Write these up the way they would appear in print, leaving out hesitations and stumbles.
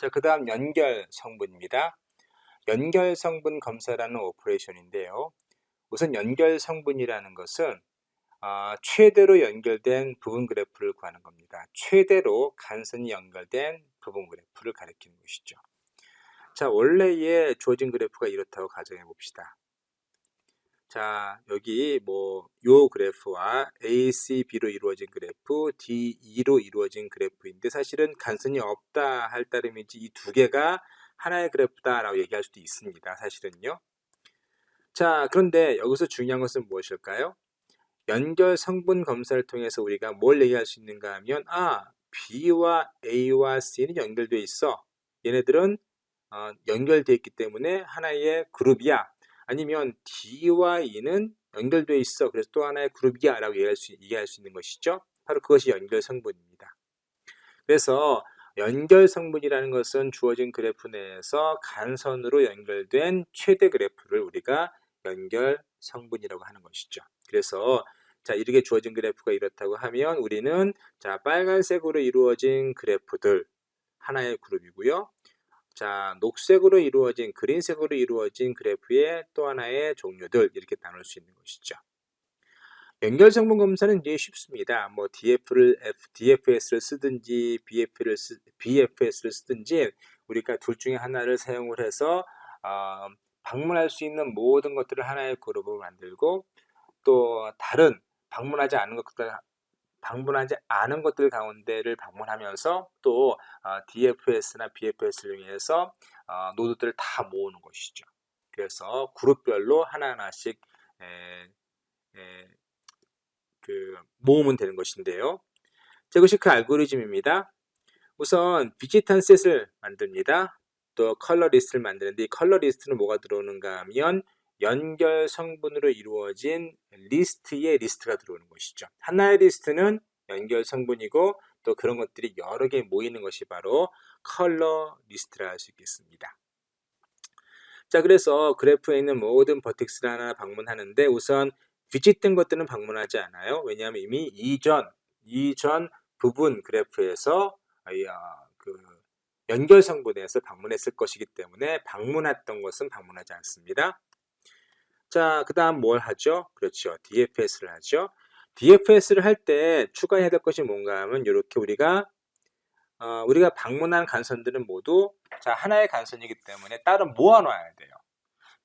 자, 그 다음 연결 성분입니다. 연결 성분 검사라는 오퍼레이션인데요. 우선 연결 성분이라는 것은 최대로 연결된 부분 그래프를 구하는 겁니다. 최대로 간선이 연결된 부분 그래프를 가리키는 것이죠. 자, 원래의 주어진 그래프가 이렇다고 가정해 봅시다. 자, 여기 요 그래프와 ACB로 이루어진 그래프, DE로 이루어진 그래프인데 사실은 간선이 없다 할 따름이지 이 두 개가 하나의 그래프다라고 얘기할 수도 있습니다. 사실은요. 자, 그런데 여기서 중요한 것은 무엇일까요? 연결 성분 검사를 통해서 우리가 뭘 얘기할 수 있는가 하면 B와 A와 C는 연결되어 있어. 얘네들은 연결되어 있기 때문에 하나의 그룹이야. 아니면 D와 E는 연결되어 있어. 그래서 또 하나의 그룹이야 라고 얘기할 수 있는 것이죠. 바로 그것이 연결 성분입니다. 그래서 연결 성분이라는 것은 주어진 그래프 내에서 간선으로 연결된 최대 그래프를 우리가 연결 성분이라고 하는 것이죠. 그래서 자, 이렇게 주어진 그래프가 이렇다고 하면 우리는 자, 빨간색으로 이루어진 그래프들 하나의 그룹이고요. 자, 녹색으로 이루어진 그린색으로 이루어진 그래프의 또 하나의 종류들 이렇게 나눌 수 있는 것이죠. 연결 성분 검사는 이제 쉽습니다. DFS를 쓰든지 BFS를 쓰든지 우리가 둘 중에 하나를 사용을 해서 방문할 수 있는 모든 것들을 하나의 그룹으로 만들고 또 다른 방문하지 않은 것들 가운데를 방문하면서 또 DFS나 BFS를 이용해서 노드들을 다 모으는 것이죠. 그래서 그룹별로 하나하나씩 모으면 되는 것인데요. 자, 이것이 그 알고리즘입니다. 우선 비짓한 셋을 만듭니다. 또 컬러 리스트를 만드는데 이 컬러 리스트는 뭐가 들어오는가 하면 연결 성분으로 이루어진 리스트의 리스트가 들어오는 것이죠. 하나의 리스트는 연결 성분이고 또 그런 것들이 여러 개 모이는 것이 바로 컬러 리스트라 할 수 있겠습니다. 자, 그래서 그래프에 있는 모든 버텍스를 하나 방문하는데 우선 비짓된 것들은 방문하지 않아요. 왜냐하면 이미 이전 부분 그래프에서 연결 성분에서 방문했을 것이기 때문에 방문했던 것은 방문하지 않습니다. 자, 그 다음 뭘 하죠? 그렇죠. DFS를 하죠. DFS를 할 때 추가해야 될 것이 뭔가 하면 이렇게 우리가 방문한 간선들은 모두 자, 하나의 간선이기 때문에 따로 모아놔야 돼요.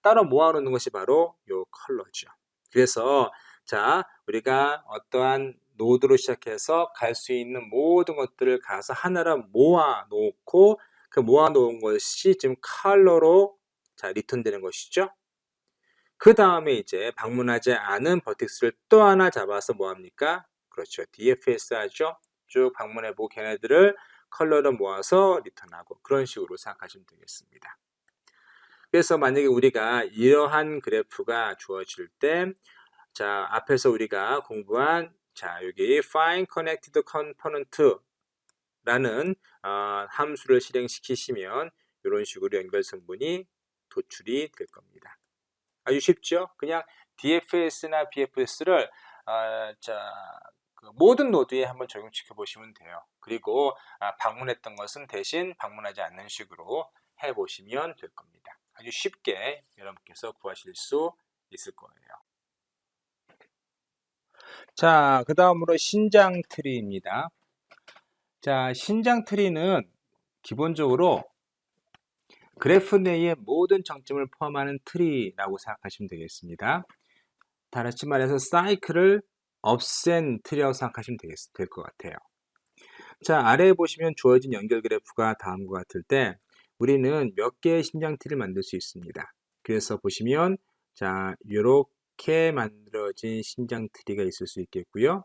따로 모아놓는 것이 바로 요 컬러죠. 그래서 자, 우리가 어떠한 노드로 시작해서 갈 수 있는 모든 것들을 가서 하나로 모아놓고 그 모아놓은 것이 지금 컬러로 자, 리턴되는 것이죠. 그 다음에 이제 방문하지 않은 버텍스를 또 하나 잡아서 뭐합니까? 그렇죠. DFS 하죠. 쭉 방문해보고 걔네들을 컬러로 모아서 리턴하고 그런 식으로 생각하시면 되겠습니다. 그래서 만약에 우리가 이러한 그래프가 주어질 때 자, 앞에서 우리가 공부한 자, 여기 find connected component 라는 함수를 실행시키시면 이런 식으로 연결 성분이 도출이 될 겁니다. 아주 쉽죠? 그냥 DFS나 BFS를 모든 노드에 한번 적용시켜 보시면 돼요. 그리고 방문했던 것은 대신 방문하지 않는 식으로 해 보시면 될 겁니다. 아주 쉽게 여러분께서 구하실 수 있을 거예요. 자, 그 다음으로 신장 트리입니다. 자, 신장 트리는 기본적으로 그래프 내의 모든 정점을 포함하는 트리라고 생각하시면 되겠습니다. 다시 말해서 사이클을 없앤 트리라고 생각하시면 될 것 같아요. 자, 아래에 보시면 주어진 연결 그래프가 다음과 같을 때 우리는 몇 개의 신장 트리를 만들 수 있습니다. 그래서 보시면 자, 이렇게 만들어진 신장 트리가 있을 수 있겠고요.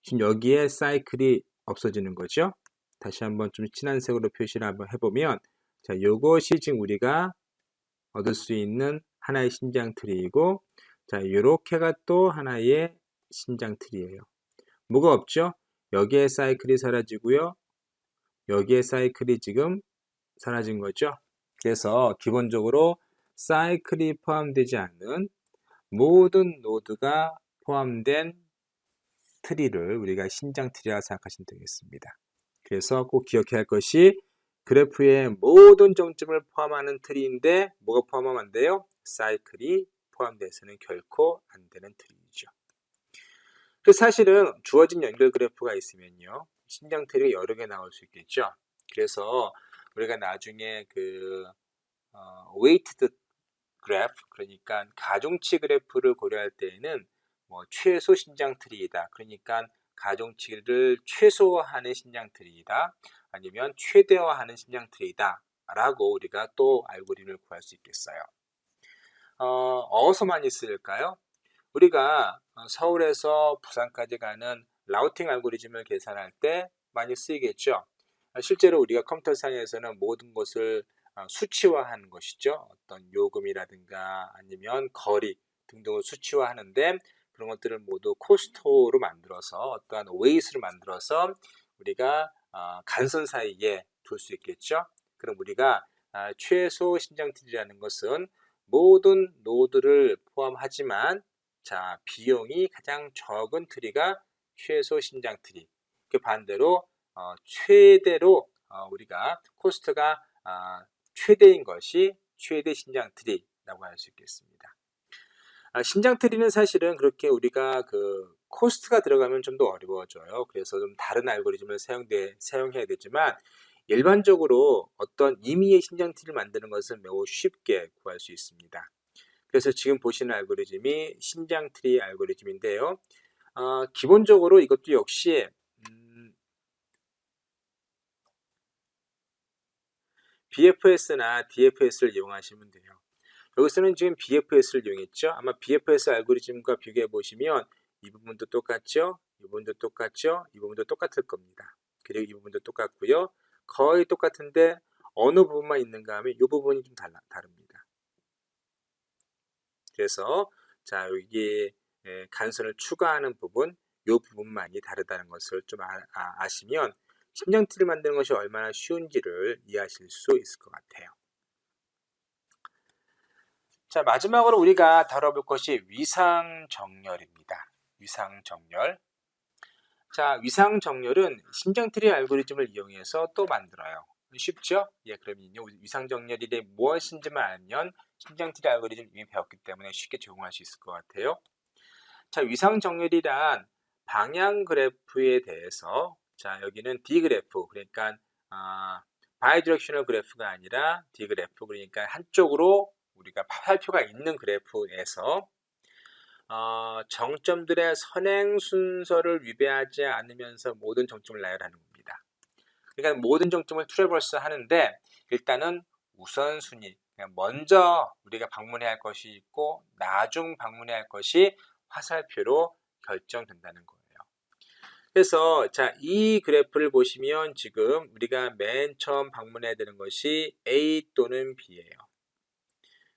지금 여기에 사이클이 없어지는 거죠. 다시 한번 좀 진한 색으로 표시를 한번 해보면 자, 요것이 지금 우리가 얻을 수 있는 하나의 신장 트리이고 자, 요렇게가 또 하나의 신장 트리예요. 뭐가 없죠? 여기에 사이클이 사라지고요. 여기에 사이클이 지금 사라진 거죠. 그래서 기본적으로 사이클이 포함되지 않는 모든 노드가 포함된 트리를 우리가 신장 트리라고 생각하시면 되겠습니다. 그래서 꼭 기억해야 할 것이 그래프의 모든 정점을 포함하는 트리인데 뭐가 포함하면 안 돼요? 사이클이 포함돼서는 결코 안 되는 트리이죠. 그 사실은 주어진 연결 그래프가 있으면요, 신장 트리가 여러 개 나올 수 있겠죠. 그래서 우리가 나중에 그 웨이티드 그래프, 그러니까 가중치 그래프를 고려할 때에는 뭐 최소 신장 트리이다, 그러니까 가중치를 최소화하는 신장 트리이다, 아니면 최대화하는 신장 트리이다 라고 우리가 또 알고리즘을 구할 수 있겠어요. 어디서 많이 쓸까요? 우리가 서울에서 부산까지 가는 라우팅 알고리즘을 계산할 때 많이 쓰이겠죠. 실제로 우리가 컴퓨터상에서는 모든 것을 수치화하는 것이죠. 어떤 요금이라든가 아니면 거리 등등을 수치화하는데, 그런 것들을 모두 코스트로 만들어서 어떠한 웨이트를 만들어서 우리가 간선 사이에 둘 수 있겠죠. 그럼 우리가 최소 신장틀이라는 것은 모든 노드를 포함하지만 자, 비용이 가장 적은 트리가 최소 신장 트리. 그 반대로 최대로 우리가 코스트가 최대인 것이 최대 신장 트리라고 할 수 있겠습니다. 신장 트리는 사실은 그렇게 우리가 그 코스트가 들어가면 좀 더 어려워져요. 그래서 좀 다른 알고리즘을 사용해야 되지만, 일반적으로 어떤 임의의 신장 트리를 만드는 것은 매우 쉽게 구할 수 있습니다. 그래서 지금 보시는 알고리즘이 신장 트리 알고리즘인데요. 기본적으로 이것도 역시 BFS나 DFS를 이용하시면 돼요. 여기서는 지금 BFS를 이용했죠. 아마 BFS 알고리즘과 비교해 보시면 이 부분도 똑같죠. 이 부분도 똑같죠. 이 부분도 똑같을 겁니다. 그리고 이 부분도 똑같고요. 거의 똑같은데 어느 부분만 있는가 하면 이 부분이 좀 다릅니다. 그래서 자, 여기 간선을 추가하는 부분, 이 부분만이 다르다는 것을 좀 아시면 심장트를 만드는 것이 얼마나 쉬운지를 이해하실 수 있을 것 같아요. 자, 마지막으로 우리가 다뤄볼 것이 위상정렬입니다. 위상정렬. 자, 위상정렬은 심장트리 알고리즘을 이용해서 또 만들어요. 쉽죠? 예, 그러면요, 위상정렬이 무엇인지만 알면 심장트리 알고리즘 이미 배웠기 때문에 쉽게 적용할 수 있을 것 같아요. 자, 위상정렬이란 방향 그래프에 대해서, 자, 여기는 D 그래프, 그러니까 바이디렉셔널 그래프가 아니라 D 그래프, 그러니까 한쪽으로 우리가 화살표가 있는 그래프에서 정점들의 선행 순서를 위배하지 않으면서 모든 정점을 나열하는 겁니다. 그러니까 모든 정점을 트래버스 하는데, 일단은 우선순위, 먼저 우리가 방문해야 할 것이 있고 나중 방문해야 할 것이 화살표로 결정된다는 거예요. 그래서 자, 이 그래프를 보시면 지금 우리가 맨 처음 방문해야 되는 것이 A 또는 B예요.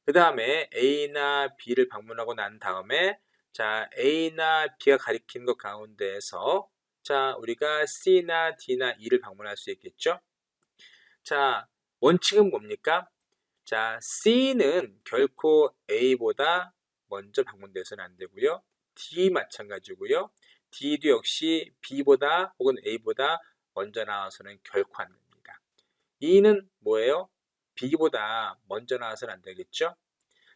그 다음에 A나 B를 방문하고 난 다음에 자, A나 B가 가리키는 것 가운데에서 자, 우리가 C나 D나 E를 방문할 수 있겠죠. 자, 원칙은 뭡니까? 자, C는 결코 A보다 먼저 방문돼서는 안 되고요. D 마찬가지고요. D도 역시 B보다 혹은 A보다 먼저 나와서는 결코 안 됩니다. E는 뭐예요? B보다 먼저 나와서는 안 되겠죠?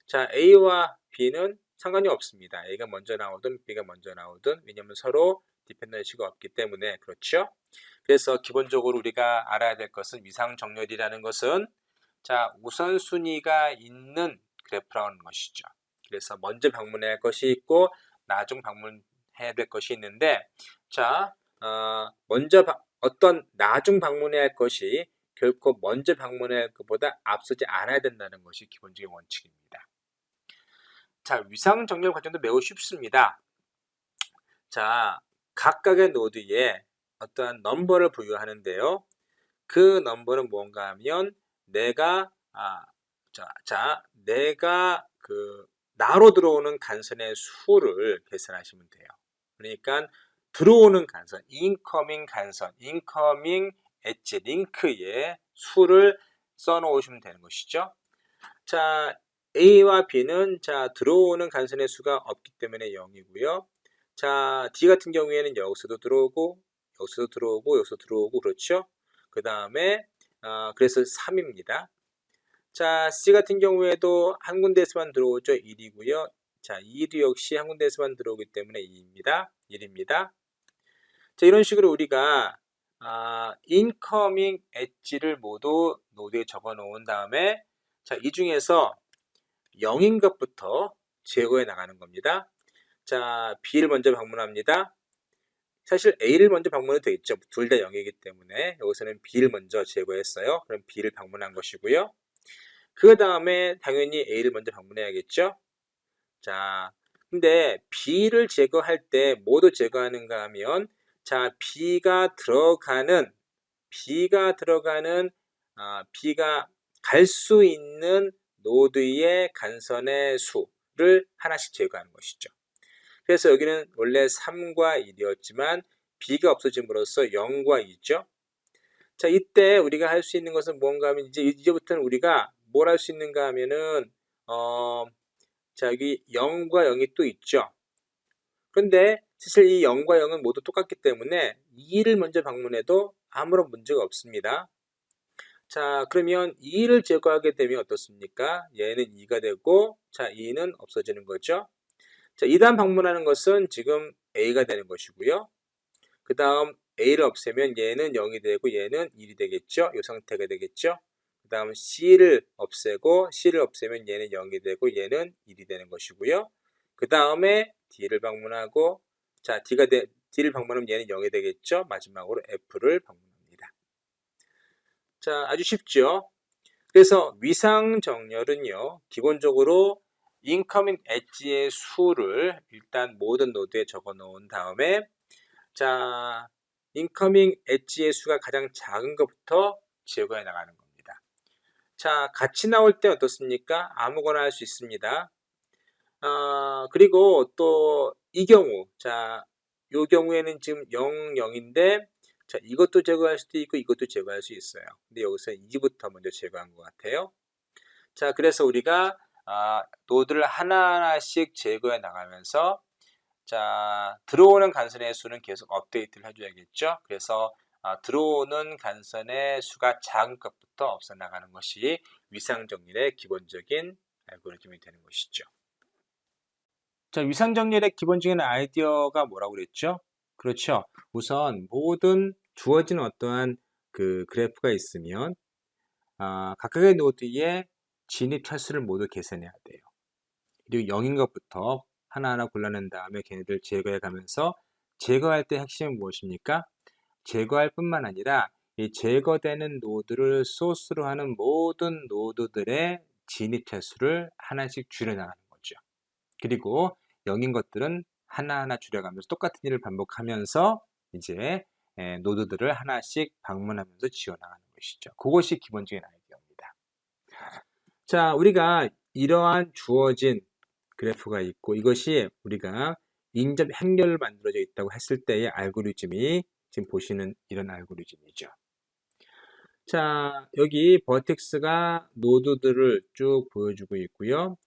자, A와 B는 상관이 없습니다. A가 먼저 나오든 B가 먼저 나오든, 왜냐하면 서로 디펜던시가 없기 때문에. 그렇죠? 그래서 기본적으로 우리가 알아야 될 것은 위상정렬이라는 것은 자, 우선순위가 있는 그래프라는 것이죠. 그래서 먼저 방문해야 할 것이 있고 나중 방문해야 될 것이 있는데, 자, 먼저 어떤 나중 방문해야 할 것이 결코 먼저 방문해야 할 것보다 앞서지 않아야 된다는 것이 기본적인 원칙입니다. 자, 위상정렬 과정도 매우 쉽습니다. 자, 각각의 노드에 어떠한 넘버를 부여하는데요. 그 넘버는 뭔가 하면 내가 내가 그 나로 들어오는 간선의 수를 계산하시면 돼요. 그러니까 들어오는 간선, 인커밍 간선, 인커밍 엣지 링크의 수를 써놓으시면 되는 것이죠. 자, A와 B는 자, 들어오는 간선의 수가 없기 때문에 0이고요. 자, D 같은 경우에는 여기서도 들어오고 여기서도 들어오고 여기서 들어오고, 그렇죠? 그 다음에 그래서 3입니다. 자, C 같은 경우에도 한 군데에서만 들어오죠. 1이고요. 자, 2도 역시 한 군데에서만 들어오기 때문에 2입니다. 1입니다. 자, 이런 식으로 우리가 incoming 엣지를 모두 노드에 적어 놓은 다음에 자, 이 중에서 0인 것부터 제거해 나가는 겁니다. 자, B를 먼저 방문합니다. 사실 A를 먼저 방문해도 되겠죠. 둘 다 0이기 때문에 여기서는 B를 먼저 제거했어요. 그럼 B를 방문한 것이고요. 그 다음에 당연히 A를 먼저 방문해야겠죠. 자, 근데 B를 제거할 때 뭐도 제거하는가 하면 자, B가 갈 수 있는 노드의 간선의 수를 하나씩 제거하는 것이죠. 그래서 여기는 원래 3과 1이었지만 B가 없어짐으로써 0과 2죠. 자, 이때 우리가 할 수 있는 것은 뭔가 하면 이제부터는 우리가 뭘 할 수 있는가 하면은 자, 여기 0과 0이 또 있죠. 그런데 사실 이 0과 0은 모두 똑같기 때문에 2를 먼저 방문해도 아무런 문제가 없습니다. 자, 그러면 2를 제거하게 되면 어떻습니까? 얘는 2가 되고 자, 2는 없어지는 거죠. 자, 2단 방문하는 것은 지금 A가 되는 것이고요. 그 다음 A를 없애면 얘는 0이 되고 얘는 1이 되겠죠. 이 상태가 되겠죠. 그 다음 C를 없애면 얘는 0이 되고 얘는 1이 되는 것이고요. 그 다음에 D를 방문하고 자, D를 방문하면 얘는 0이 되겠죠. 마지막으로 F를 방문합니다. 자, 아주 쉽죠. 그래서 위상정렬은요, 기본적으로 incoming 엣지의 수를 일단 모든 노드에 적어 놓은 다음에 자, incoming 엣지의 수가 가장 작은 것부터 제거해 나가는 겁니다. 자, 같이 나올 때 어떻습니까? 아무거나 할 수 있습니다. 그리고 또 이 경우, 자, 이 경우에는 지금 0, 0인데 자, 이것도 제거할 수도 있고 이것도 제거할 수 있어요. 근데 여기서 2부터 먼저 제거한 것 같아요. 자, 그래서 우리가 노드를 하나하나씩 제거해 나가면서 자, 들어오는 간선의 수는 계속 업데이트를 해줘야겠죠. 그래서 들어오는 간선의 수가 작은 것부터 없애 나가는 것이 위상정렬의 기본적인 알고리즘이 되는 것이죠. 자, 위상정렬의 기본적인 아이디어가 뭐라고 그랬죠? 그렇죠. 우선 모든 주어진 어떠한 그 그래프가 있으면 각각의 노드의 진입 차수를 모두 계산해야 돼요. 그리고 0인 것부터 하나하나 골라낸 다음에 걔네들 제거해 가면서 제거할 때 핵심은 무엇입니까? 제거할 뿐만 아니라 이 제거되는 노드를 소스로 하는 모든 노드들의 진입 차수를 하나씩 줄여나가는 거죠. 그리고 0인 것들은 하나하나 줄여가면서 똑같은 일을 반복하면서 이제 노드들을 하나씩 방문하면서 지워나가는 것이죠. 그것이 기본적인 아이디어입니다. 자, 우리가 이러한 주어진 그래프가 있고 이것이 우리가 인접 행렬을 만들어져 있다고 했을 때의 알고리즘이 지금 보시는 이런 알고리즘이죠. 자, 여기 버텍스가 노드들을 쭉 보여주고 있고요.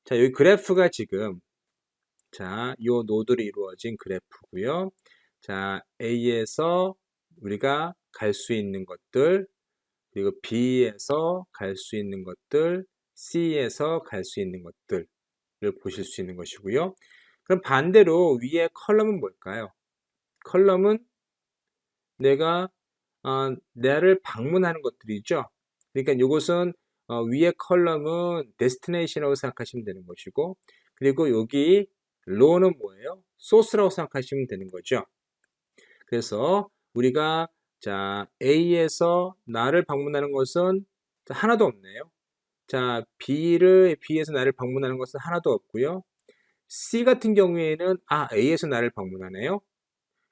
자, 여기 그래프가 지금 자, 이 노드로 이루어진 그래프고요. 자, A에서 우리가 갈 수 있는 것들, 그리고 B에서 갈 수 있는 것들, C에서 갈 수 있는 것들을 보실 수 있는 것이고요. 그럼 반대로 위에 컬럼은 뭘까요? 컬럼은 내가 나를 방문하는 것들이죠. 그러니까 이것은 위에 컬럼은 데스티네이션이라고 생각하시면 되는 것이고, 그리고 여기 로는 뭐예요? 소스라고 생각하시면 되는 거죠. 그래서 우리가 자, A에서 나를 방문하는 것은 하나도 없네요. 자, B에서 나를 방문하는 것은 하나도 없고요. C 같은 경우에는 A에서 나를 방문하네요.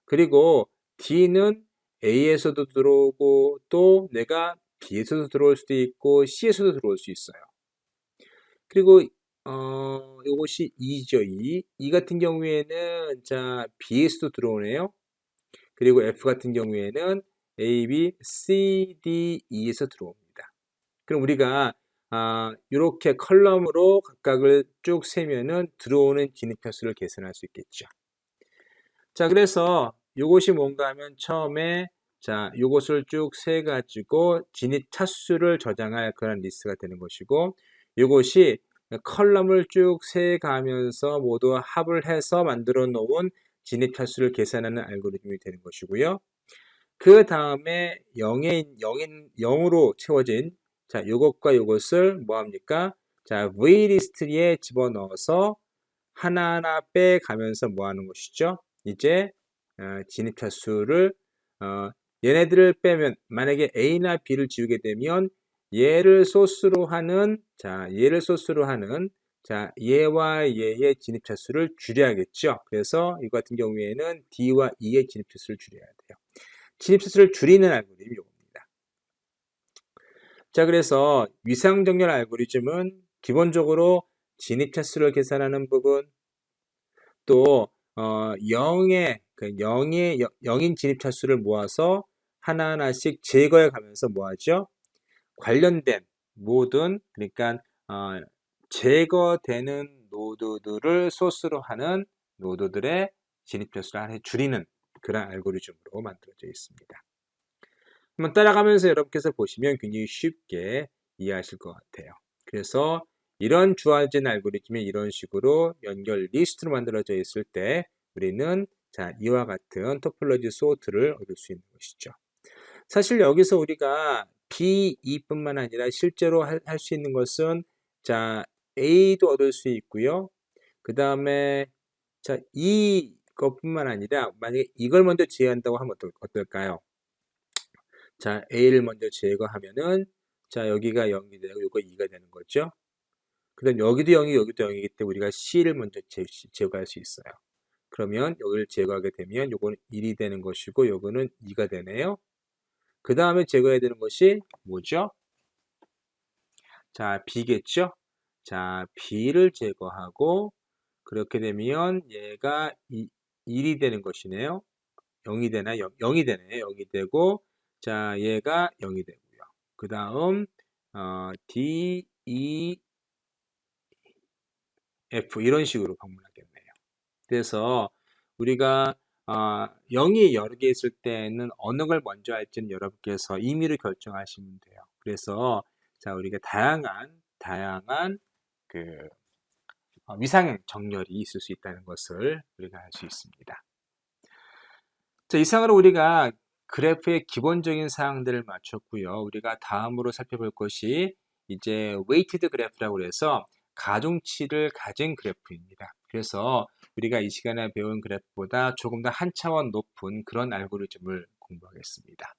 그리고 D는 A에서도 들어오고 또 내가 B에서도 들어올 수도 있고 C에서도 들어올 수 있어요. 그리고 이것이 2죠. 2 같은 경우에는 자, B에서도 들어오네요. 그리고 F 같은 경우에는 A, B, C, D, E에서 들어옵니다. 그럼 우리가 이렇게 컬럼으로 각각을 쭉 세면은 들어오는 진입 횟수를 계산할 수 있겠죠. 자, 그래서 이것이 뭔가 하면 처음에 자, 요것을 쭉 세 가지고 진입 차수를 저장할 그런 리스트가 되는 것이고, 요것이 컬럼을 쭉 세 가면서 모두 합을 해서 만들어 놓은 진입 차수를 계산하는 알고리즘이 되는 것이고요. 그 다음에 0으로 채워진, 자, 요것과 요것을 뭐 합니까? 자, V리스트에 집어넣어서 하나하나 빼가면서 뭐 하는 것이죠? 이제 진입 차수를 얘네들을 빼면, 만약에 A나 B를 지우게 되면 얘를 소스로 하는, 자, 얘와 얘의 진입 차수를 줄여야겠죠. 그래서 이거 같은 경우에는 D와 E의 진입 차수를 줄여야 돼요. 진입 차수를 줄이는 알고리즘이 이겁니다. 자, 그래서 위상정렬 알고리즘은 기본적으로 진입 차수를 계산하는 부분, 또 0인 진입 차수를 모아서 하나하나씩 제거해 가면서 뭐하죠? 관련된 모든, 그러니까 제거되는 노드들을 소스로 하는 노드들의 진입 차수를 하나 줄이는 그런 알고리즘으로 만들어져 있습니다. 한번 따라가면서 여러분께서 보시면 굉장히 쉽게 이해하실 것 같아요. 그래서 이런 주어진 알고리즘이 이런 식으로 연결 리스트로 만들어져 있을 때 우리는 자, 이와 같은 토폴로지 소트를 얻을 수 있는 것이죠. 사실 여기서 우리가 B, E뿐만 아니라 실제로 할 수 있는 것은 자, A도 얻을 수 있고요. 그 다음에 자, 이것뿐만 아니라 만약에 이걸 먼저 제외한다고 하면 어떨까요? 자, A를 먼저 제거하면은 자, 여기가 0이 되고 요거 2가 되는 거죠. 그 다음 여기도 0이 여기도 0이기 때문에 우리가 C를 먼저 제거할 수 있어요. 그러면 여기를 제거하게 되면 요거는 1이 되는 것이고 요거는 2가 되네요. 그 다음에 제거해야 되는 것이 뭐죠? 자, B겠죠? 자, B를 제거하고 그렇게 되면 얘가 1이 되는 것이네요. 0이 되나요? 0이 되네요. 0이 되고 자, 얘가 0이 되고요. 그 다음 D, E, F 이런 식으로 방문하겠네요. 그래서 우리가 0이 여러 개 있을 때는 어느 걸 먼저 할지는 여러분께서 임의로 결정하시면 돼요. 그래서 자, 우리가 다양한 그 위상 정렬이 있을 수 있다는 것을 우리가 알 수 있습니다. 자, 이상으로 우리가 그래프의 기본적인 사항들을 마쳤고요. 우리가 다음으로 살펴볼 것이 이제 웨이티드 그래프라고 해서 가중치를 가진 그래프입니다. 그래서 우리가 이 시간에 배운 그래프보다 조금 더 한 차원 높은 그런 알고리즘을 공부하겠습니다.